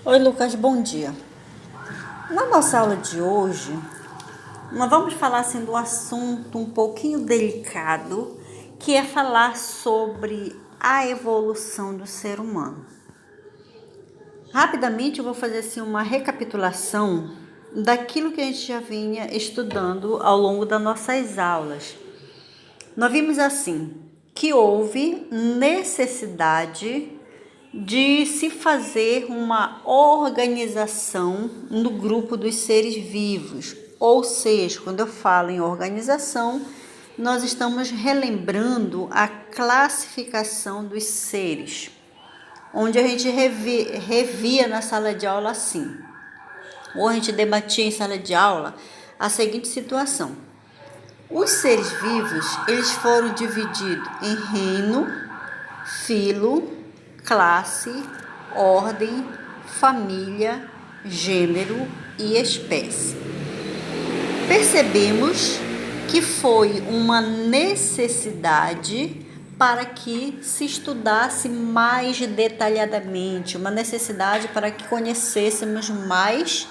Oi, Lucas, bom dia. Na nossa aula de hoje, nós vamos falar assim do assunto um pouquinho delicado, que é falar sobre a evolução do ser humano. Rapidamente eu vou fazer assim uma recapitulação daquilo que a gente já vinha estudando ao longo das nossas aulas. Nós vimos assim que houve necessidade de se fazer uma organização no grupo dos seres vivos. Ou seja, quando eu falo em organização, nós estamos relembrando a classificação dos seres, onde a gente revia na sala de aula assim, ou a gente debatia em sala de aula a seguinte situação: os seres vivos, eles foram divididos em reino, filo, classe, ordem, família, gênero e espécie. Percebemos que foi uma necessidade para que se estudasse mais detalhadamente, uma necessidade para que conhecêssemos mais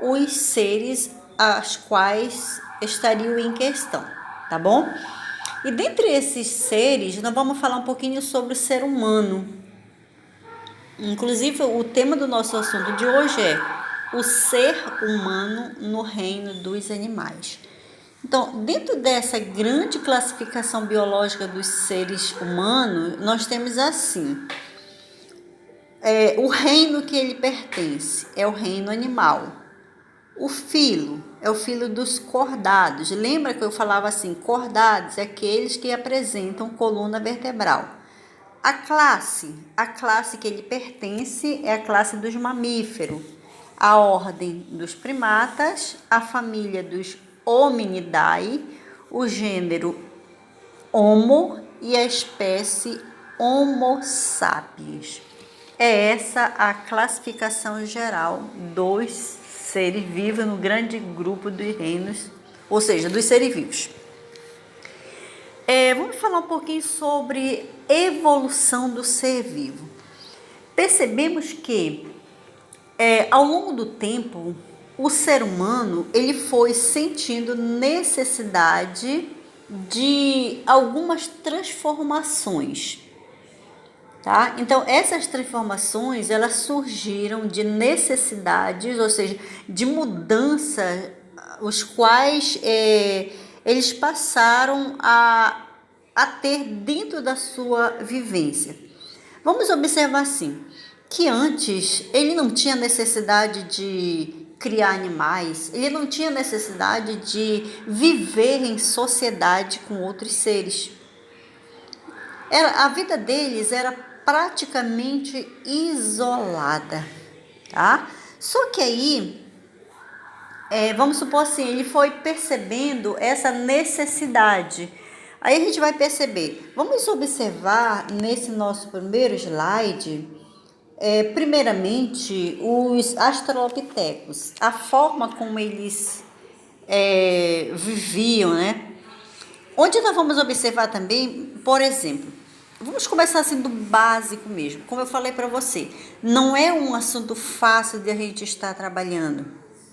os seres as quais estariam em questão, tá bom? E dentre esses seres, nós vamos falar um pouquinho sobre o ser humano. Inclusive, o tema do nosso assunto de hoje é o ser humano no reino dos animais. Então, dentro dessa grande classificação biológica dos seres humanos, nós temos assim, o reino que ele pertence é o reino animal. O filo é o filo dos cordados. Lembra que eu falava assim, cordados é aqueles que apresentam coluna vertebral. A classe que ele pertence é a classe dos mamíferos, a ordem dos primatas, a família dos Hominidae, o gênero Homo e a espécie Homo sapiens. É essa a classificação geral dos seres vivos no grande grupo dos reinos, ou seja, dos seres vivos. Vamos falar um pouquinho sobre evolução do ser vivo. Percebemos que ao longo do tempo o ser humano ele foi sentindo necessidade de algumas transformações, tá? Então essas transformações elas surgiram de necessidades, ou seja, de mudança, os quais eles passaram a ter dentro da sua vivência. Vamos observar assim, que antes ele não tinha necessidade de criar animais, ele não tinha necessidade de viver em sociedade com outros seres. A vida deles era praticamente isolada, tá? Só que aí, vamos supor assim, ele foi percebendo essa necessidade. Aí a gente vai perceber, vamos observar nesse nosso primeiro slide, primeiramente, os australopitecos, a forma como eles viviam, né? Onde nós vamos observar também, por exemplo, vamos começar assim do básico mesmo. Como eu falei para você, não é um assunto fácil de a gente estar trabalhando,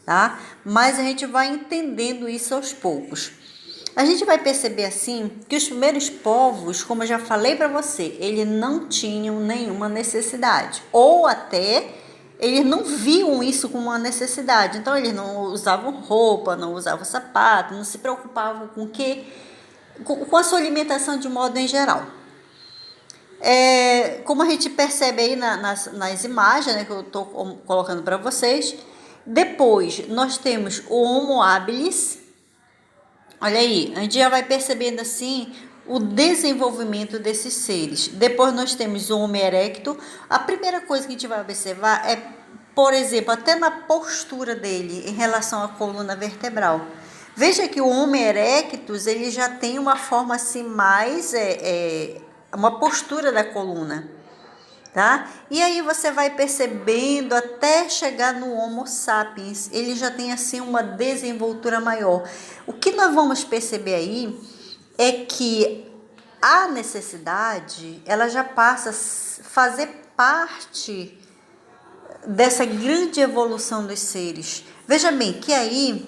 tá? Mas a gente vai entendendo isso aos poucos. A gente vai perceber assim que os primeiros povos, como eu já falei para você, eles não tinham nenhuma necessidade, ou até eles não viam isso como uma necessidade. Então eles não usavam roupa, não usavam sapato, não se preocupavam com a sua alimentação de modo em geral. Como a gente percebe aí nas imagens, né, que eu estou colocando para vocês, depois nós temos o Homo habilis. Olha aí, a gente já vai percebendo assim o desenvolvimento desses seres. Depois nós temos o Homo erecto. A primeira coisa que a gente vai observar é, por exemplo, até na postura dele em relação à coluna vertebral. Veja que o Homo erectus ele já tem uma forma assim mais uma postura da coluna, tá? E aí você vai percebendo até chegar no Homo sapiens, ele já tem assim uma desenvoltura maior. O que nós vamos perceber aí é que a necessidade, ela já passa a fazer parte dessa grande evolução dos seres. Veja bem que aí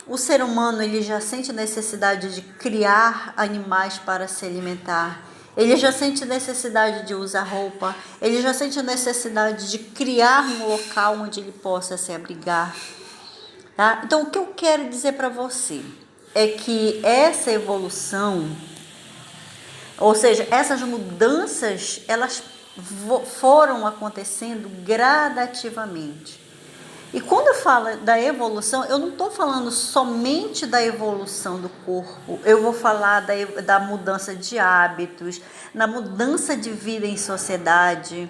o ser humano ele já sente necessidade de criar animais para se alimentar. Ele já sente necessidade de usar roupa. Ele já sente necessidade de criar um local onde ele possa se abrigar. Tá? Então, o que eu quero dizer para você é que essa evolução, ou seja, essas mudanças, elas foram acontecendo gradativamente. E quando eu falo da evolução, eu não estou falando somente da evolução do corpo, eu vou falar da mudança de hábitos, da mudança de vida em sociedade,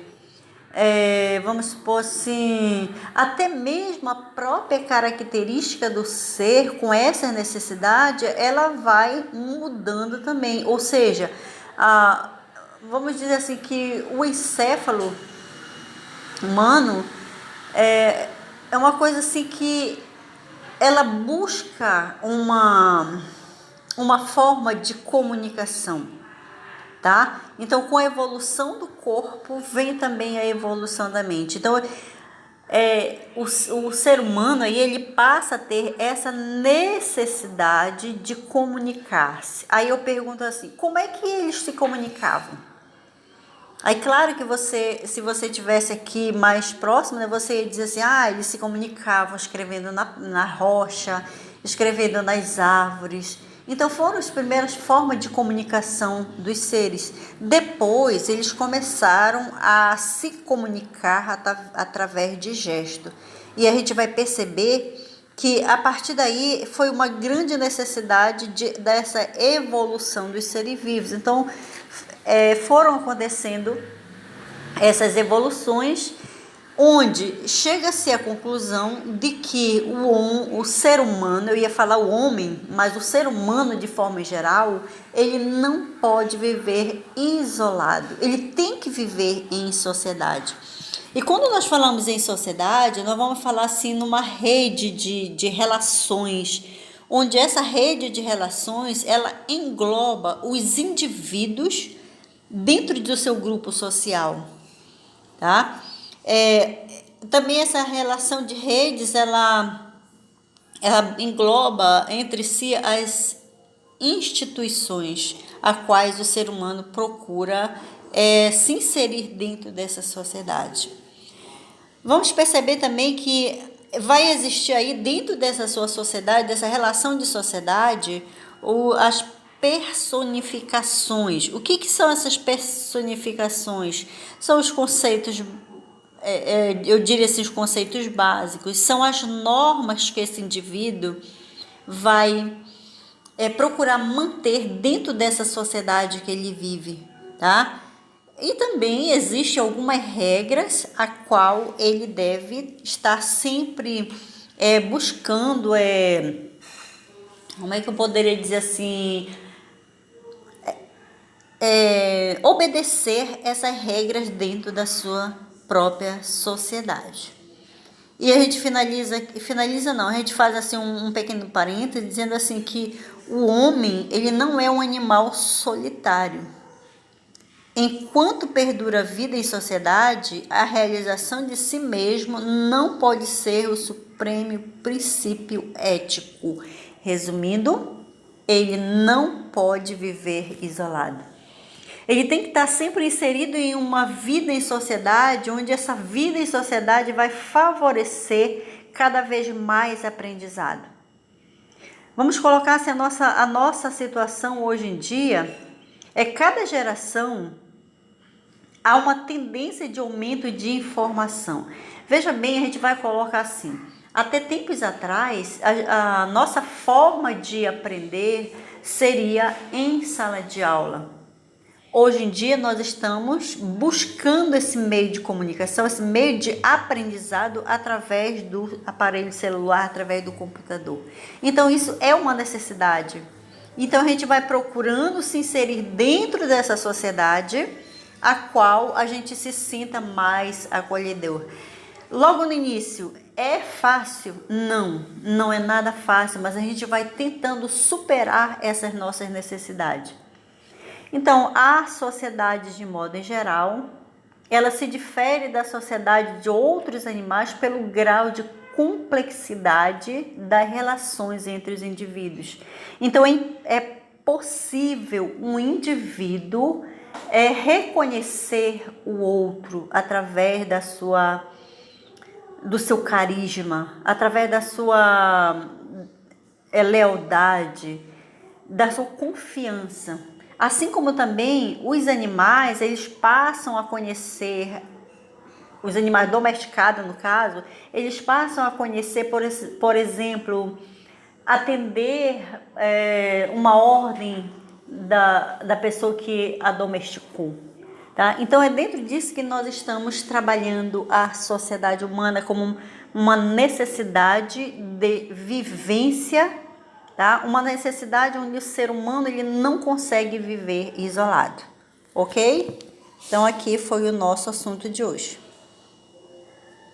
vamos supor assim, até mesmo a própria característica do ser com essa necessidade, ela vai mudando também. Ou seja, vamos dizer assim que o encéfalo humano é uma coisa assim que ela busca uma forma de comunicação, tá? Então, com a evolução do corpo, vem também a evolução da mente. Então, o ser humano aí, ele passa a ter essa necessidade de comunicar-se. Aí eu pergunto assim, como é que eles se comunicavam? Aí, claro que se você tivesse aqui mais próximo, né, você ia dizer assim, eles se comunicavam escrevendo na rocha, escrevendo nas árvores. Então, foram as primeiras formas de comunicação dos seres. Depois, eles começaram a se comunicar através de gesto. E a gente vai perceber que, a partir daí, foi uma grande necessidade dessa evolução dos seres vivos. Então, foram acontecendo essas evoluções, onde chega-se à conclusão de que o ser humano, eu ia falar o homem, mas o ser humano de forma geral, ele não pode viver isolado, ele tem que viver em sociedade. E quando nós falamos em sociedade, nós vamos falar assim numa rede de relações, onde essa rede de relações, ela engloba os indivíduos dentro do seu grupo social, tá? Também essa relação de redes, ela engloba entre si as instituições a quais o ser humano procura se inserir dentro dessa sociedade. Vamos perceber também que vai existir aí dentro dessa sua sociedade, dessa relação de sociedade, as personificações. O que são essas personificações? São os conceitos, eu diria assim, os conceitos básicos, são as normas que esse indivíduo vai procurar manter dentro dessa sociedade que ele vive, tá? E também existem algumas regras a qual ele deve estar sempre buscando, como é que eu poderia dizer assim, obedecer essas regras dentro da sua própria sociedade. E a gente a gente faz assim um pequeno parêntese dizendo assim que o homem, ele não é um animal solitário. Enquanto perdura a vida em sociedade, a realização de si mesmo não pode ser o supremo princípio ético. Resumindo, ele não pode viver isolado. Ele tem que estar sempre inserido em uma vida em sociedade, onde essa vida em sociedade vai favorecer cada vez mais aprendizado. Vamos colocar assim, a nossa situação hoje em dia, cada geração há uma tendência de aumento de informação. Veja bem, a gente vai colocar assim, até tempos atrás, a nossa forma de aprender seria em sala de aula. Hoje em dia, nós estamos buscando esse meio de comunicação, esse meio de aprendizado através do aparelho celular, através do computador. Então, isso é uma necessidade. Então, a gente vai procurando se inserir dentro dessa sociedade, a qual a gente se sinta mais acolhedor. Logo no início, é fácil? Não, não é nada fácil, mas a gente vai tentando superar essas nossas necessidades. Então, a sociedade de modo em geral, ela se difere da sociedade de outros animais pelo grau de complexidade das relações entre os indivíduos. Então, é possível um indivíduo reconhecer o outro através do seu carisma, através da sua lealdade, da sua confiança. Assim como também os animais, eles passam a conhecer, os animais domesticados no caso, eles passam a conhecer, por exemplo, atender uma ordem da pessoa que a domesticou. Tá? Então é dentro disso que nós estamos trabalhando a sociedade humana como uma necessidade de vivência, tá? Uma necessidade onde o ser humano ele não consegue viver isolado, ok? Então aqui foi o nosso assunto de hoje.